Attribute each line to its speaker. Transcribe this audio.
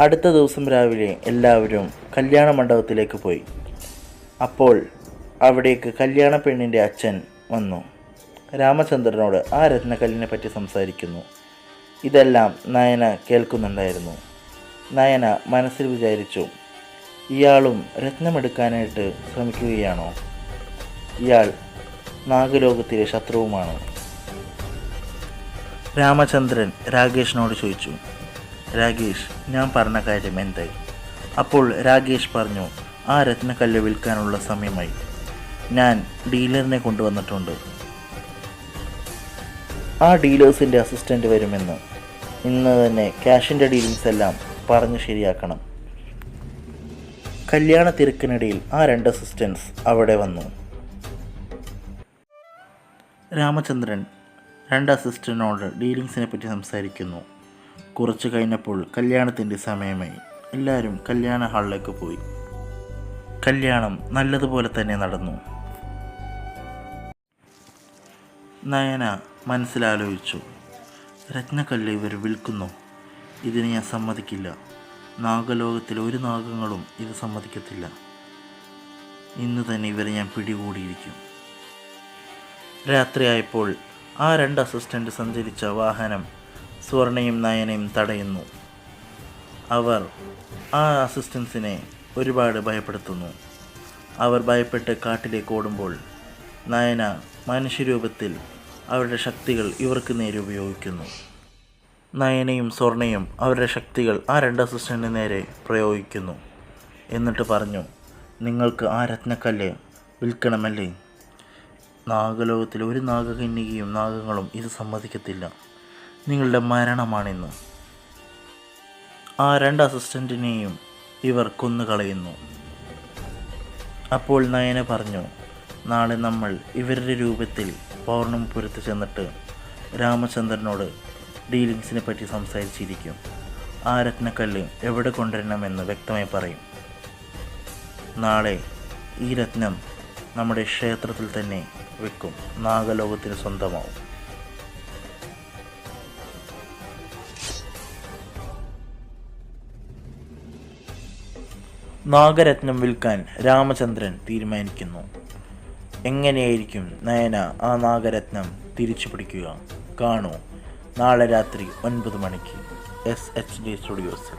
Speaker 1: അടുത്ത ദിവസം രാവിലെ എല്ലാവരും കല്യാണ മണ്ഡപത്തിലേക്ക് പോയി. അപ്പോൾ അവിടേക്ക് കല്യാണ പെണ്ണിൻ്റെ അച്ഛൻ വന്നു രാമചന്ദ്രനോട് ആ രത്നക്കല്ലിനെ പറ്റി സംസാരിക്കുന്നു. ഇതെല്ലാം നയന കേൾക്കുന്നുണ്ടായിരുന്നു. നയന മനസ്സിൽ വിചാരിച്ചു, ഇയാളും രത്നമെടുക്കാനായിട്ട് ശ്രമിക്കുകയാണോ? ഇയാൾ നാഗലോകത്തിലെ ശത്രുവുമാണ്. രാമചന്ദ്രൻ രാകേഷിനോട് ചോദിച്ചു, രാകേഷ്, ഞാൻ പറഞ്ഞ കാര്യം എന്തായി? അപ്പോൾ രാകേഷ് പറഞ്ഞു, ആ രത്നക്കല്ല് വിൽക്കാനുള്ള സമയമായി. ഞാൻ ഡീലറിനെ കൊണ്ടുവന്നിട്ടുണ്ട്. ആ ഡീലേഴ്സിൻ്റെ അസിസ്റ്റൻ്റ് വരുമെന്ന്. ഇന്ന് തന്നെ ക്യാഷിൻ്റെ ഡീലിങ്സ് എല്ലാം പറഞ്ഞ് ശരിയാക്കണം. കല്യാണ തിരക്കിനിടയിൽ ആ 2 അസിസ്റ്റൻസ് അവിടെ വന്നു. രാമചന്ദ്രൻ 2 അസിസ്റ്റൻറ്റിനോട് ഡീലിങ്സിനെ പറ്റി സംസാരിക്കുന്നു. കുറച്ച് കഴിഞ്ഞപ്പോൾ കല്യാണത്തിൻ്റെ സമയമായി. എല്ലാവരും കല്യാണ ഹാളിലേക്ക് പോയി. കല്യാണം നല്ലതുപോലെ തന്നെ നടന്നു. നയന മനസ്സിലാലോചിച്ചു, രത്നക്കല്ല് ഇവർ വിൽക്കുന്നു. ഇതിന് ഞാൻ സമ്മതിക്കില്ല. നാഗലോകത്തിലെ ഒരു നാഗങ്ങളും ഇത് സമ്മതിക്കത്തില്ല. ഇന്ന് തന്നെ ഇവരെ ഞാൻ പിടികൂടിയിരിക്കും. രാത്രിയായപ്പോൾ ആ 2 അസിസ്റ്റൻ്റ് സഞ്ചരിച്ച വാഹനം സ്വർണയും നയനയും തടയുന്നു. അവർ ആ അസിസ്റ്റൻസിനെ ഒരുപാട് ഭയപ്പെടുത്തുന്നു. അവർ ഭയപ്പെട്ട് കാട്ടിലേക്ക് ഓടുമ്പോൾ നയന മനുഷ്യരൂപത്തിൽ അവരുടെ ശക്തികൾ ഇവർക്ക് നേരെ ഉപയോഗിക്കുന്നു. നയനയും സ്വർണയും അവരുടെ ശക്തികൾ ആ 2 അസിസ്റ്റൻ്റിന് നേരെ പ്രയോഗിക്കുന്നു. എന്നിട്ട് പറഞ്ഞു, നിങ്ങൾക്ക് ആ രത്നക്കല്ല് വിൽക്കണമല്ലേ? നാഗലോകത്തിലെ ഒരു നാഗകന്യകയും നാഗങ്ങളും ഇത് സമ്മതിക്കത്തില്ല. നിങ്ങളുടെ മരണമാണിന്ന്. ആ 2 അസിസ്റ്റൻറ്റിനെയും ഇവർ കൊന്നുകളയുന്നു. അപ്പോൾ നയന പറഞ്ഞു, നാളെ നമ്മൾ ഇവരുടെ രൂപത്തിൽ പൗർണമിപുരത്ത് ചെന്നിട്ട് രാമചന്ദ്രനോട് ഡീലിങ്സിനെ പറ്റി സംസാരിച്ചിരിക്കും. ആ രത്നക്കല്ല് എവിടെ കൊണ്ടുവരണമെന്ന് വ്യക്തമായി പറയും. നാളെ ഈ രത്നം നമ്മുടെ ക്ഷേത്രത്തിൽ തന്നെ വെക്കും. നാഗലോകത്തിന് സ്വന്തമാവും. നാഗരത്നം വിൽക്കാൻ രാമചന്ദ്രൻ തീരുമാനിക്കുന്നു. എങ്ങനെയായിരിക്കും നയന ആ നാഗരത്നം തിരിച്ചു പിടിക്കുക? കാണൂ നാളെ രാത്രി 9 മണിക്ക് SHD സ്റ്റുഡിയോസിൽ.